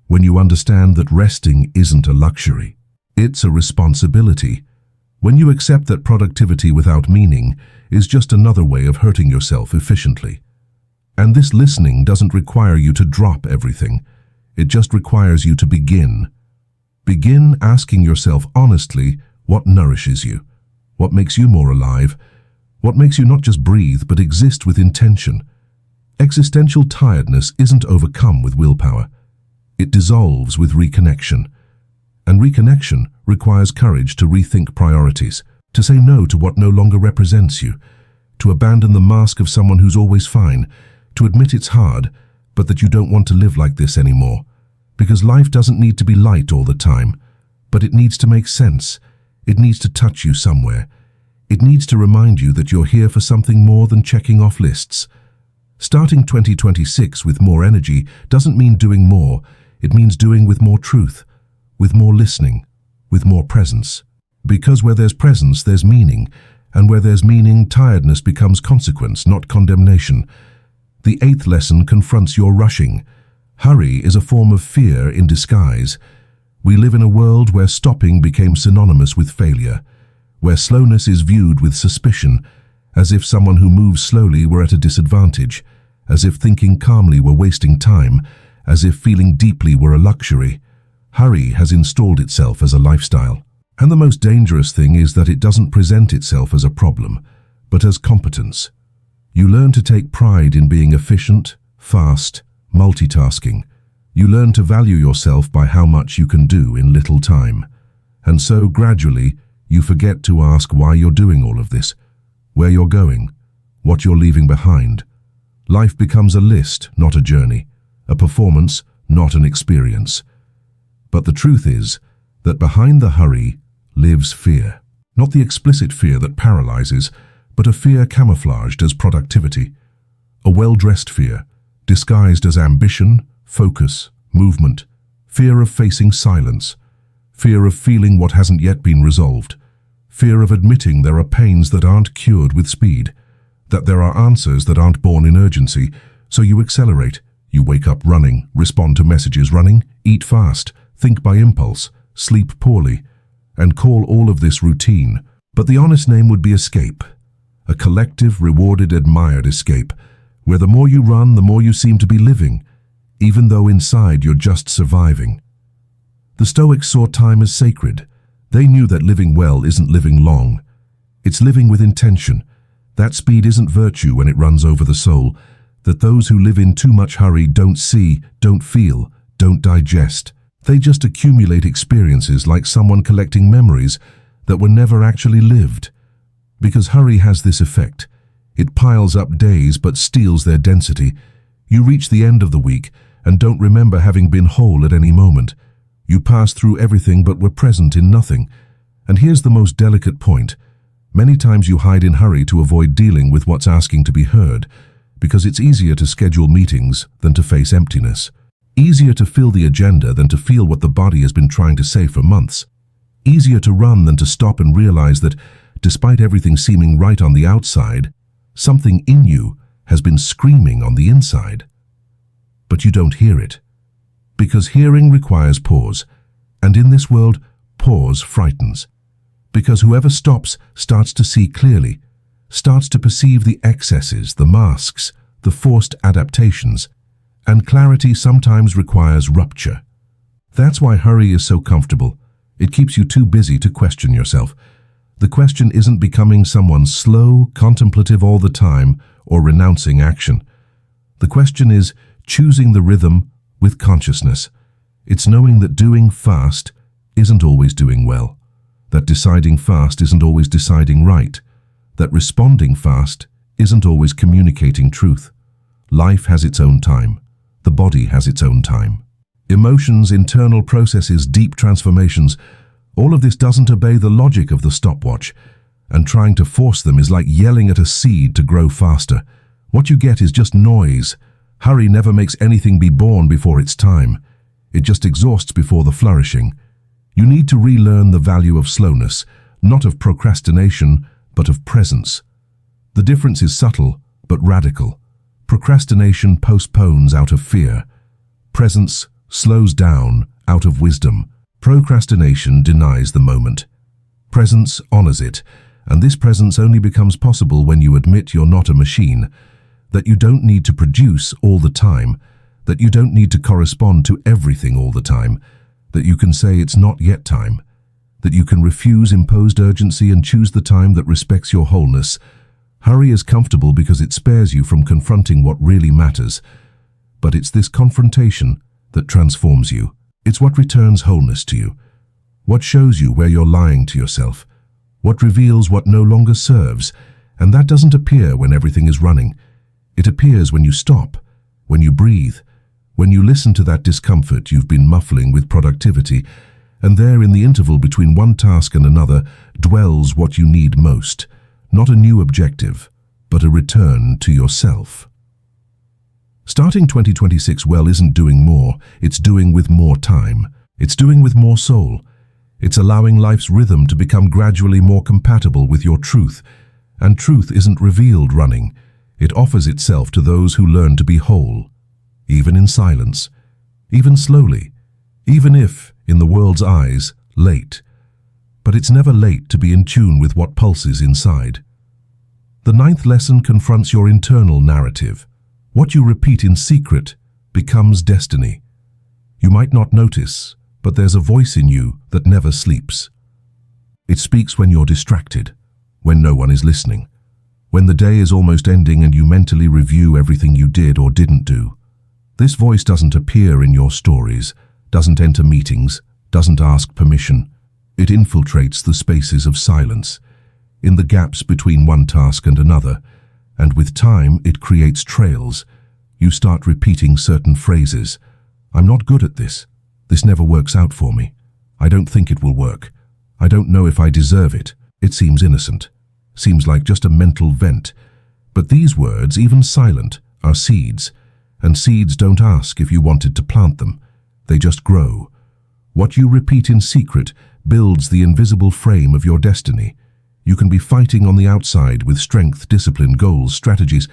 when you understand that resting isn't a luxury, it's a responsibility. When you accept that productivity without meaning is just another way of hurting yourself efficiently. And this listening doesn't require you to drop everything. It just requires you to begin. Begin asking yourself honestly what nourishes you, what makes you more alive, what makes you not just breathe but exist with intention. Existential tiredness isn't overcome with willpower. It dissolves with reconnection. And reconnection requires courage to rethink priorities, to say no to what no longer represents you, to abandon the mask of someone who's always fine, to admit it's hard, but that you don't want to live like this anymore. Because life doesn't need to be light all the time, but it needs to make sense. It needs to touch you somewhere. It needs to remind you that you're here for something more than checking off lists. Starting 2026 with more energy doesn't mean doing more. It means doing with more truth, with more listening, with more presence. Because where there's presence, there's meaning, and where there's meaning, tiredness becomes consequence, not condemnation. The 8th lesson confronts your rushing. Hurry is a form of fear in disguise. We live in a world where stopping became synonymous with failure, where slowness is viewed with suspicion, as if someone who moves slowly were at a disadvantage, as if thinking calmly were wasting time, as if feeling deeply were a luxury. Hurry has installed itself as a lifestyle. And the most dangerous thing is that it doesn't present itself as a problem, but as competence. You learn to take pride in being efficient, fast, multitasking. You learn to value yourself by how much you can do in little time. And so, gradually, you forget to ask why you're doing all of this, where you're going, what you're leaving behind. Life becomes a list, not a journey, a performance, not an experience. But the truth is that behind the hurry lives fear. Not the explicit fear that paralyzes, but a fear camouflaged as productivity. A well-dressed fear, disguised as ambition, focus, movement. Fear of facing silence. Fear of feeling what hasn't yet been resolved. Fear of admitting there are pains that aren't cured with speed. That there are answers that aren't born in urgency. So you accelerate. You wake up running, respond to messages running, eat fast, think by impulse, sleep poorly, and call all of this routine. But the honest name would be escape. A collective, rewarded, admired escape, where the more you run, the more you seem to be living, even though inside you're just surviving. The Stoics saw time as sacred. They knew that living well isn't living long. It's living with intention. That speed isn't virtue when it runs over the soul. That those who live in too much hurry don't see, don't feel, don't digest. They just accumulate experiences like someone collecting memories that were never actually lived. Because hurry has this effect. It piles up days but steals their density. You reach the end of the week and don't remember having been whole at any moment. You pass through everything but were present in nothing. And here's the most delicate point. Many times you hide in hurry to avoid dealing with what's asking to be heard, because it's easier to schedule meetings than to face emptiness. Easier to fill the agenda than to feel what the body has been trying to say for months. Easier to run than to stop and realize that, despite everything seeming right on the outside, something in you has been screaming on the inside. But you don't hear it. Because hearing requires pause, and in this world, pause frightens. Because whoever stops starts to see clearly, starts to perceive the excesses, the masks, the forced adaptations, and clarity sometimes requires rupture. That's why hurry is so comfortable. It keeps you too busy to question yourself. The question isn't becoming someone slow, contemplative all the time, or renouncing action. The question is choosing the rhythm with consciousness. It's knowing that doing fast isn't always doing well, that deciding fast isn't always deciding right, that responding fast isn't always communicating truth. Life has its own time. The body has its own time. Emotions, internal processes, deep transformations, all of this doesn't obey the logic of the stopwatch, and trying to force them is like yelling at a seed to grow faster. What you get is just noise. Hurry never makes anything be born before its time. It just exhausts before the flourishing. You need to relearn the value of slowness, not of procrastination, but of presence. The difference is subtle, but radical. Procrastination postpones out of fear. Presence slows down out of wisdom. Procrastination denies the moment. Presence honors it, and this presence only becomes possible when you admit you're not a machine, that you don't need to produce all the time, that you don't need to correspond to everything all the time, that you can say it's not yet time, that you can refuse imposed urgency and choose the time that respects your wholeness. Hurry is comfortable because it spares you from confronting what really matters, but it's this confrontation that transforms you. It's what returns wholeness to you, what shows you where you're lying to yourself, what reveals what no longer serves, and that doesn't appear when everything is running. It appears when you stop, when you breathe, when you listen to that discomfort you've been muffling with productivity, and there in the interval between one task and another dwells what you need most, not a new objective, but a return to yourself. Starting 2026 well isn't doing more, it's doing with more time. It's doing with more soul. It's allowing life's rhythm to become gradually more compatible with your truth. And truth isn't revealed running. It offers itself to those who learn to be whole, even in silence, even slowly, even if, in the world's eyes, late. But it's never late to be in tune with what pulses inside. The 9th lesson confronts your internal narrative. What you repeat in secret becomes destiny. You might not notice, but there's a voice in you that never sleeps. It speaks when you're distracted, when no one is listening, when the day is almost ending and you mentally review everything you did or didn't do. This voice doesn't appear in your stories, doesn't enter meetings, doesn't ask permission. It infiltrates the spaces of silence, in the gaps between one task and another, and with time it creates trails. You start repeating certain phrases. I'm not good at this. This never works out for me. I don't think it will work. I don't know if I deserve it. It seems innocent. Seems like just a mental vent. But these words, even silent, are seeds. And seeds don't ask if you wanted to plant them. They just grow. What you repeat in secret builds the invisible frame of your destiny. You can be fighting on the outside with strength, discipline, goals, strategies,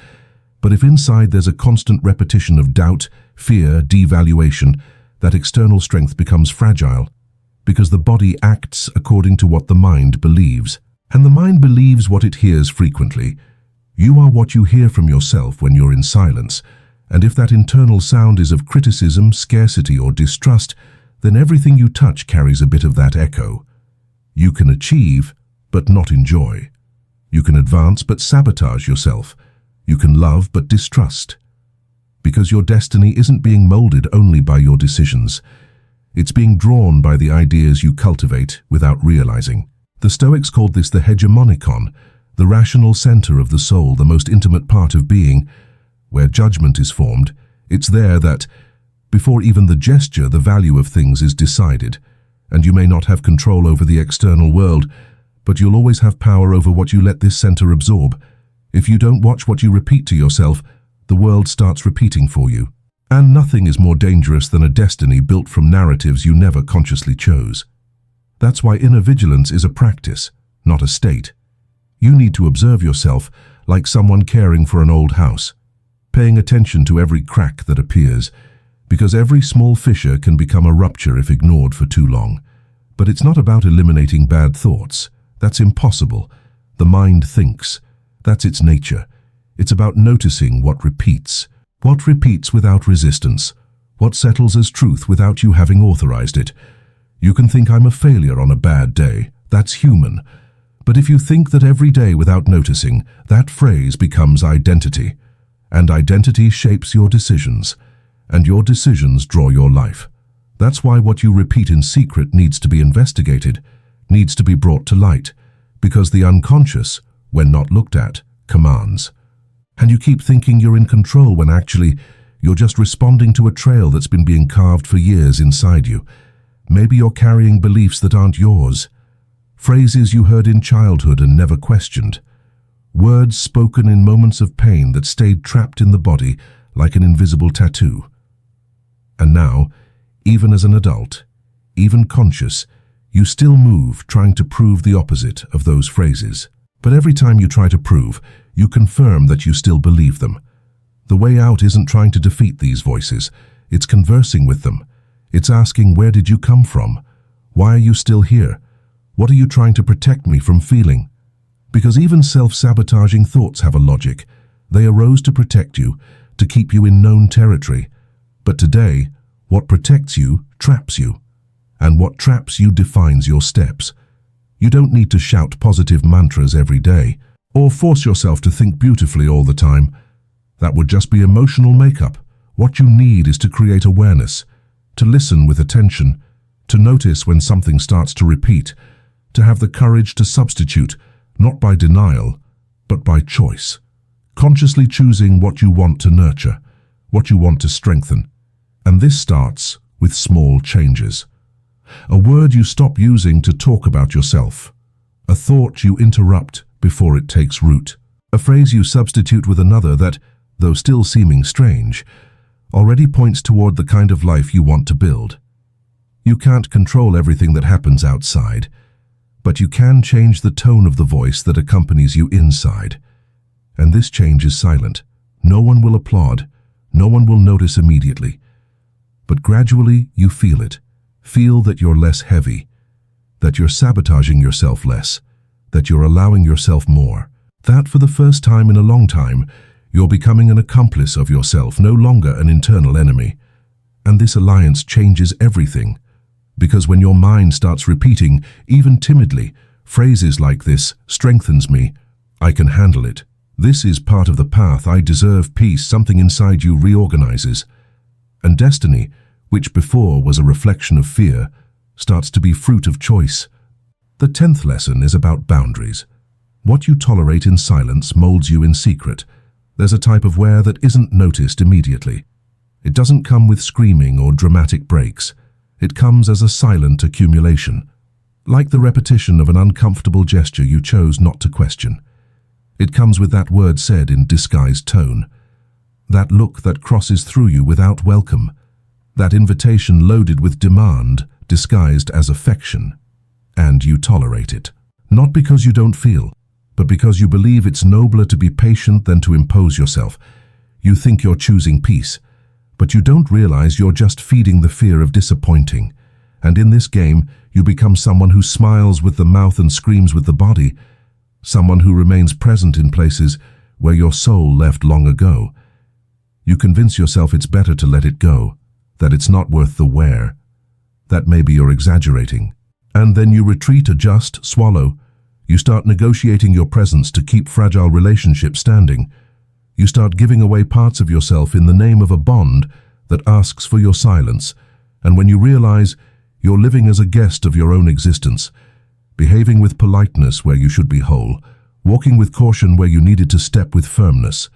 but if inside there's a constant repetition of doubt, fear, devaluation, that external strength becomes fragile, because the body acts according to what the mind believes. And the mind believes what it hears frequently. You are what you hear from yourself when you're in silence, and if that internal sound is of criticism, scarcity, or distrust, then everything you touch carries a bit of that echo. You can achieve, but not enjoy. You can advance but sabotage yourself. You can love but distrust. Because your destiny isn't being molded only by your decisions. It's being drawn by the ideas you cultivate without realizing. The Stoics called this the hegemonikon, the rational center of the soul, the most intimate part of being. Where judgment is formed, it's there that, before even the gesture, the value of things is decided, and you may not have control over the external world, but you'll always have power over what you let this center absorb. If you don't watch what you repeat to yourself, the world starts repeating for you. And nothing is more dangerous than a destiny built from narratives you never consciously chose. That's why inner vigilance is a practice, not a state. You need to observe yourself like someone caring for an old house, paying attention to every crack that appears, because every small fissure can become a rupture if ignored for too long. But it's not about eliminating bad thoughts. That's impossible. The mind thinks. That's its nature. It's about noticing what repeats without resistance, what settles as truth without you having authorized it. You can think I'm a failure on a bad day. That's human. But if you think that every day without noticing, that phrase becomes identity. And identity shapes your decisions. And your decisions draw your life. That's why what you repeat in secret needs to be investigated, needs to be brought to light. Because the unconscious, when not looked at, commands. And you keep thinking you're in control when actually you're just responding to a trail that's been being carved for years inside you. Maybe you're carrying beliefs that aren't yours. Phrases you heard in childhood and never questioned. Words spoken in moments of pain that stayed trapped in the body like an invisible tattoo. And now, even as an adult, even conscious, you still move trying to prove the opposite of those phrases. But every time you try to prove, you confirm that you still believe them. The way out isn't trying to defeat these voices. It's conversing with them. It's asking, where did you come from? Why are you still here? What are you trying to protect me from feeling? Because even self-sabotaging thoughts have a logic. They arose to protect you, to keep you in known territory. But today, what protects you traps you. And what traps you defines your steps. You don't need to shout positive mantras every day, or force yourself to think beautifully all the time. That would just be emotional makeup. What you need is to create awareness, to listen with attention, to notice when something starts to repeat, to have the courage to substitute, not by denial, but by choice. Consciously choosing what you want to nurture, what you want to strengthen. And this starts with small changes. A word you stop using to talk about yourself. A thought you interrupt before it takes root. A phrase you substitute with another that, though still seeming strange, already points toward the kind of life you want to build. You can't control everything that happens outside, but you can change the tone of the voice that accompanies you inside. And this change is silent. No one will applaud. No one will notice immediately. But gradually you feel it. Feel that you're less heavy, that you're sabotaging yourself less, that you're allowing yourself more. That for the first time in a long time, you're becoming an accomplice of yourself, no longer an internal enemy. And this alliance changes everything. Because when your mind starts repeating, even timidly, phrases like this, strengthens me, I can handle it. This is part of the path, I deserve peace, something inside you reorganizes. And destiny, which before was a reflection of fear, starts to be fruit of choice. The 10th lesson is about boundaries. What you tolerate in silence molds you in secret. There's a type of wear that isn't noticed immediately. It doesn't come with screaming or dramatic breaks. It comes as a silent accumulation, like the repetition of an uncomfortable gesture you chose not to question. It comes with that word said in disguised tone, that look that crosses through you without welcome, that invitation loaded with demand, disguised as affection, and you tolerate it. Not because you don't feel, but because you believe it's nobler to be patient than to impose yourself. You think you're choosing peace, but you don't realize you're just feeding the fear of disappointing. And in this game, you become someone who smiles with the mouth and screams with the body, someone who remains present in places where your soul left long ago. You convince yourself it's better to let it go, that it's not worth the wear, that maybe you're exaggerating. And then you retreat, adjust, swallow. You start negotiating your presence to keep fragile relationships standing. You start giving away parts of yourself in the name of a bond that asks for your silence. And when you realize you're living as a guest of your own existence, behaving with politeness where you should be whole, walking with caution where you needed to step with firmness,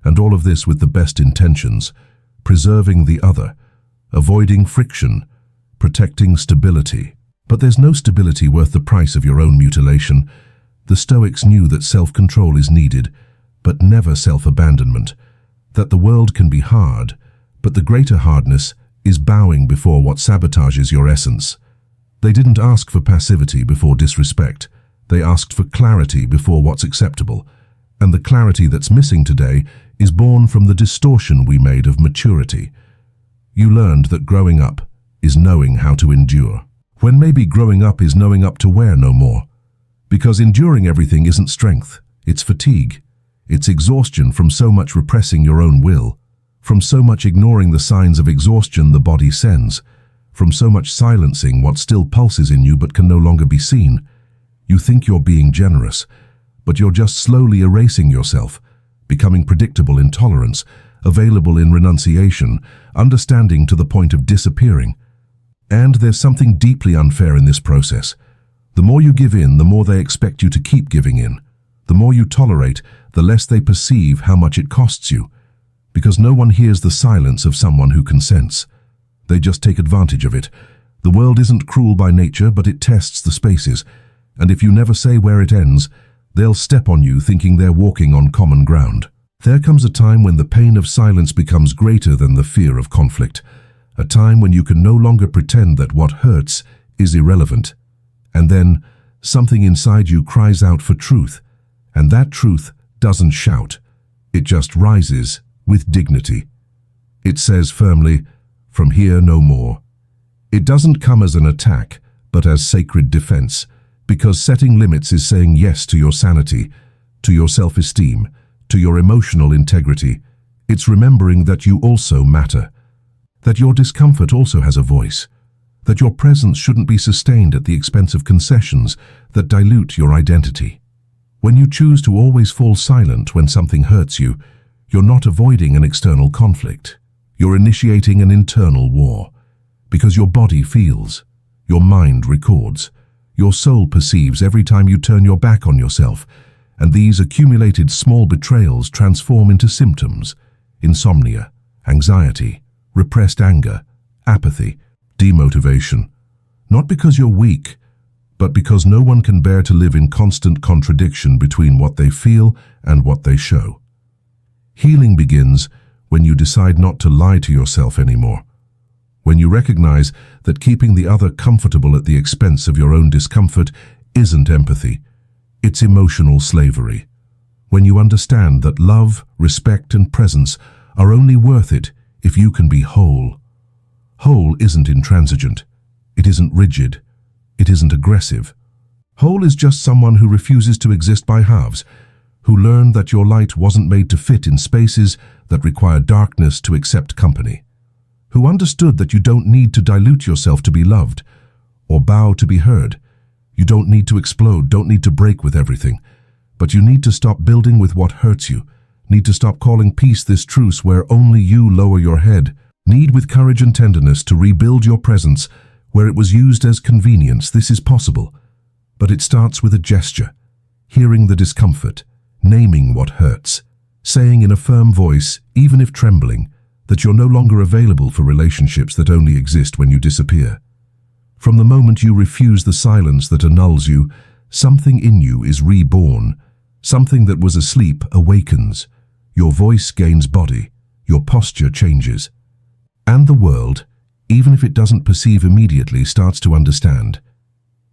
and all of this with the best intentions, preserving the other, avoiding friction, protecting stability. But there's no stability worth the price of your own mutilation. The Stoics knew that self-control is needed, but never self-abandonment, that the world can be hard, but the greater hardness is bowing before what sabotages your essence. They didn't ask for passivity before disrespect. They asked for clarity before what's acceptable. And the clarity that's missing today is born from the distortion we made of maturity. You learned that growing up is knowing how to endure, when maybe growing up is knowing up to wear no more. Because enduring everything isn't strength, it's fatigue. It's exhaustion from so much repressing your own will, from so much ignoring the signs of exhaustion the body sends, from so much silencing what still pulses in you but can no longer be seen. You think you're being generous, but you're just slowly erasing yourself, becoming predictable in tolerance, available in renunciation, understanding to the point of disappearing. And there's something deeply unfair in this process. The more you give in, the more they expect you to keep giving in. The more you tolerate, the less they perceive how much it costs you. Because no one hears the silence of someone who consents. They just take advantage of it. The world isn't cruel by nature, but it tests the spaces. And if you never say where it ends, they'll step on you thinking they're walking on common ground. There comes a time when the pain of silence becomes greater than the fear of conflict. A time when you can no longer pretend that what hurts is irrelevant. And then, something inside you cries out for truth. And that truth doesn't shout. It just rises with dignity. It says firmly, "From here no more." It doesn't come as an attack, but as sacred defense, because setting limits is saying yes to your sanity, to your self-esteem, to your emotional integrity. It's remembering that you also matter, that your discomfort also has a voice, that your presence shouldn't be sustained at the expense of concessions that dilute your identity. When you choose to always fall silent when something hurts you, you're not avoiding an external conflict. You're initiating an internal war, because your body feels, your mind records, your soul perceives every time you turn your back on yourself, and these accumulated small betrayals transform into symptoms: insomnia, anxiety, repressed anger, apathy, demotivation. Not because you're weak, but because no one can bear to live in constant contradiction between what they feel and what they show. Healing begins when you decide not to lie to yourself anymore. When you recognize that keeping the other comfortable at the expense of your own discomfort isn't empathy, it's emotional slavery. When you understand that love, respect, and presence are only worth it if you can be whole. Whole isn't intransigent. It isn't rigid. It isn't aggressive. Whole is just someone who refuses to exist by halves, who learned that your light wasn't made to fit in spaces that require darkness to accept company, who understood that you don't need to dilute yourself to be loved, or bow to be heard. You don't need to explode, don't need to break with everything, but you need to stop building with what hurts you, need to stop calling peace this truce where only you lower your head, need with courage and tenderness to rebuild your presence where it was used as convenience. This is possible, but it starts with a gesture, hearing the discomfort, naming what hurts, saying in a firm voice, even if trembling, that you're no longer available for relationships that only exist when you disappear. From the moment you refuse the silence that annuls you, something in you is reborn. Something that was asleep awakens. Your voice gains body. Your posture changes. And the world, even if it doesn't perceive immediately, starts to understand.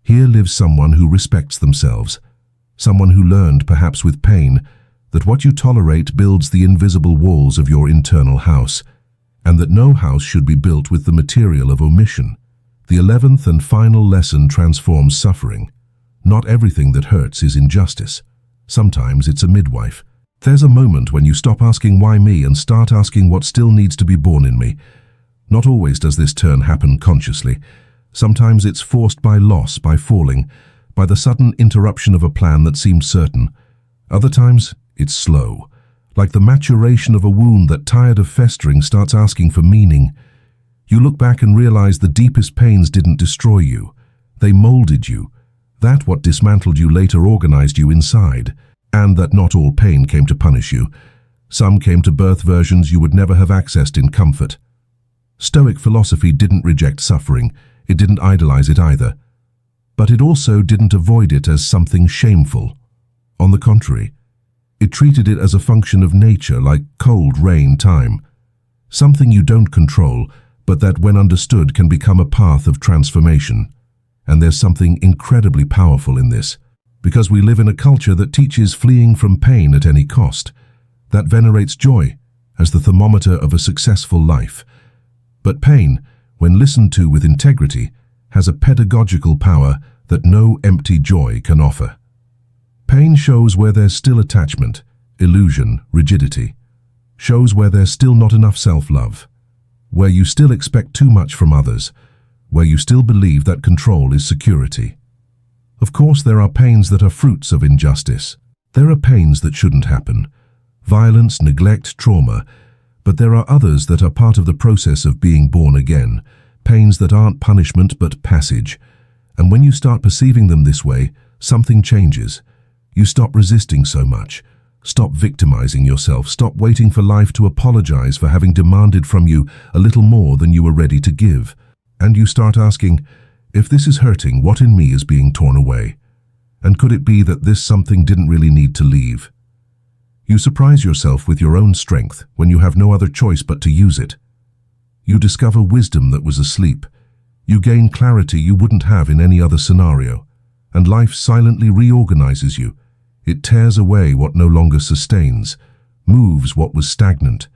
Here lives someone who respects themselves. Someone who learned, perhaps with pain, that what you tolerate builds the invisible walls of your internal house, and that no house should be built with the material of omission. The 11th and final lesson transforms suffering. Not everything that hurts is injustice. Sometimes it's a midwife. There's a moment when you stop asking why me and start asking what still needs to be born in me. Not always does this turn happen consciously. Sometimes it's forced by loss, by falling, by the sudden interruption of a plan that seemed certain. Other times, it's slow, like the maturation of a wound that, tired of festering, starts asking for meaning. You look back and realize the deepest pains didn't destroy you. They molded you. That what dismantled you later organized you inside. And that not all pain came to punish you. Some came to birth versions you would never have accessed in comfort. Stoic philosophy didn't reject suffering. It didn't idolize it either. But it also didn't avoid it as something shameful. On the contrary, it treated it as a function of nature, like cold rain time. Something you don't control, but that when understood can become a path of transformation. And there's something incredibly powerful in this, because we live in a culture that teaches fleeing from pain at any cost, that venerates joy as the thermometer of a successful life. But pain, when listened to with integrity, has a pedagogical power that no empty joy can offer. Pain shows where there's still attachment, illusion, rigidity. Shows where there's still not enough self-love, where you still expect too much from others, where you still believe that control is security. Of course, there are pains that are fruits of injustice. There are pains that shouldn't happen. Violence, neglect, trauma. But there are others that are part of the process of being born again. Pains that aren't punishment but passage. And when you start perceiving them this way, something changes. You stop resisting so much. Stop victimizing yourself. Stop waiting for life to apologize for having demanded from you a little more than you were ready to give. And you start asking, if this is hurting, what in me is being torn away? And could it be that this something didn't really need to leave? You surprise yourself with your own strength when you have no other choice but to use it. You discover wisdom that was asleep. You gain clarity you wouldn't have in any other scenario. And life silently reorganizes you. It tears away what no longer sustains, moves what was stagnant,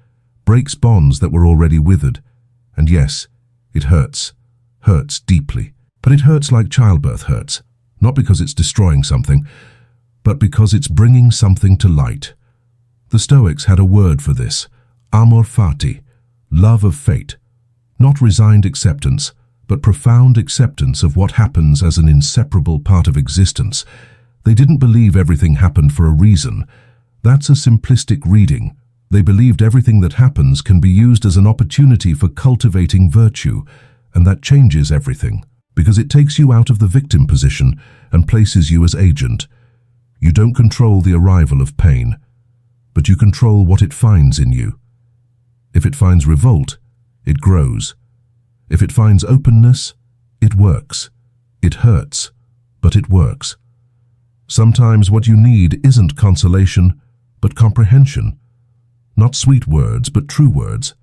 breaks bonds that were already withered. And yes, it hurts deeply. But it hurts like childbirth hurts, not because it's destroying something, but because it's bringing something to light. The Stoics had a word for this, amor fati, love of fate. Not resigned acceptance, but profound acceptance of what happens as an inseparable part of existence. They didn't believe everything happened for a reason. That's a simplistic reading. They believed everything that happens can be used as an opportunity for cultivating virtue, and that changes everything, because it takes you out of the victim position and places you as agent. You don't control the arrival of pain, but you control what it finds in you. If it finds revolt, it grows. If it finds openness, it works. It hurts, but it works. Sometimes what you need isn't consolation, but comprehension. Not sweet words, but true words.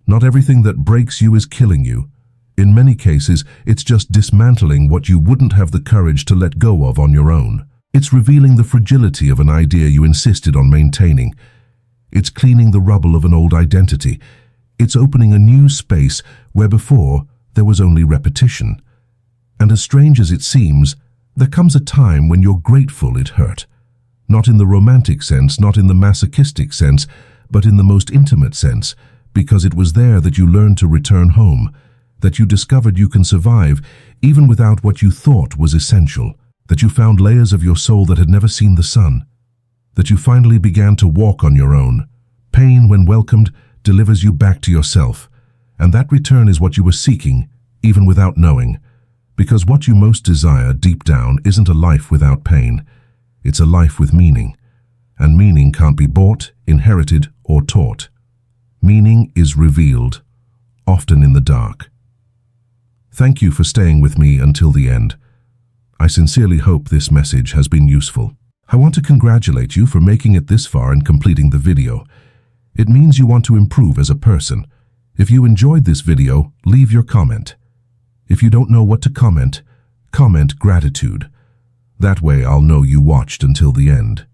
Not everything that breaks you is killing you. In many cases, it's just dismantling what you wouldn't have the courage to let go of on your own. It's revealing the fragility of an idea you insisted on maintaining. It's cleaning the rubble of an old identity. It's opening a new space where before there was only repetition. And as strange as it seems, there comes a time when you're grateful it hurt. Not in the romantic sense, not in the masochistic sense, but in the most intimate sense, because it was there that you learned to return home, that you discovered you can survive even without what you thought was essential, that you found layers of your soul that had never seen the sun, that you finally began to walk on your own. Pain, when welcomed, delivers you back to yourself, and that return is what you were seeking, even without knowing, because what you most desire deep down isn't a life without pain. It's a life with meaning, and meaning can't be bought, inherited, or taught. Meaning is revealed, often in the dark. Thank you for staying with me until the end. I sincerely hope this message has been useful. I want to congratulate you for making it this far and completing the video. It means you want to improve as a person. If you enjoyed this video, leave your comment. If you don't know what to comment, comment gratitude. That way I'll know you watched until the end.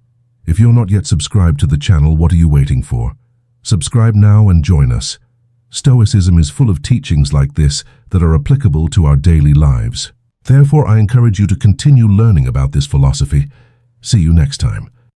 If you're not yet subscribed to the channel, what are you waiting for? Subscribe now and join us. Stoicism is full of teachings like this that are applicable to our daily lives. Therefore, I encourage you to continue learning about this philosophy. See you next time.